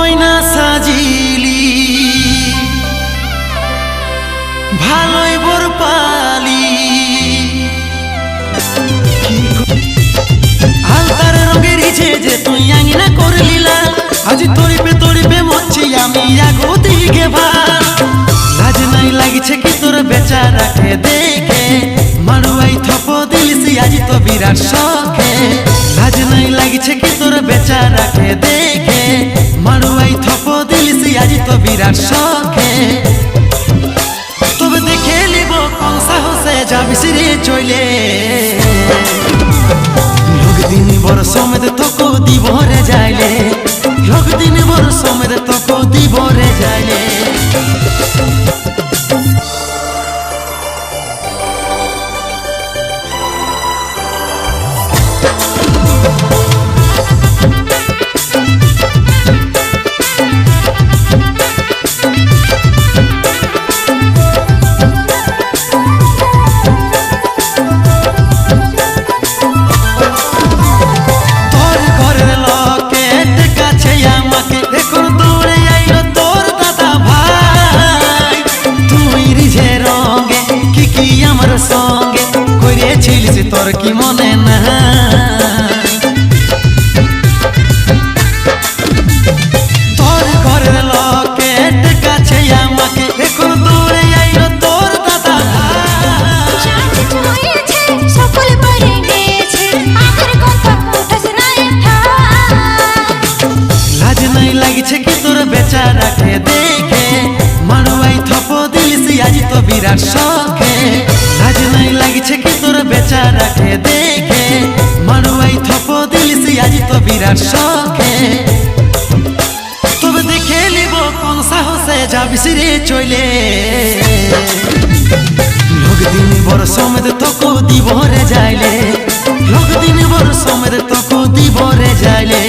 গয়না সাজিলি ভালোই বর পালি আলতার রঙের ইচ্ছে যে তুই আঙিনা করলিলা আজ তরিপে মরছি আমি আগো দিকে ভাল লাজ নাই লাগিছে কি তোর বেচারাকে দেখে মারুয়াই থপ দিলিসি আজ তো বিরাট শখে লাজ নাই লাগিছে কি তোর বেচারাকে দেখে মারুয়াই থপ দিলিসি আজ তো বিরাট শখে তবে দেখে লিব কোন সাহসে যাবিস রে চলে লোক দিন বড় সমেত তোকে দিব রে যাইলে লোক দিন বড় সমেত তোকে দিব রে যাইলে সঙ্গে করেছিলিস তোর কি মনে না তোর ঘরের লোকের কাছে আমাকে এখন দূরে আইলো তোর দাদা সকল পরে গেছে আগের কথা উঠাস না লাজ নাই লাগিছে কি তোর বেচারাকে দেখে মারুয়াই থপ দিলিসি আজ তো বিরাট শখে লাজ নাই লাগিছে কি তোর বেচারাকে দেখে মারুয়াই থপ দিলিসি আজ তো বিরাট শখে তবে দেখে লিব কোন সাহসে যাবিস রে চলে লোক দিন বড় সমেত তোকে দিব রে যাইলে লোক দিন বড় সমেত তোকে দিব রে যাইলে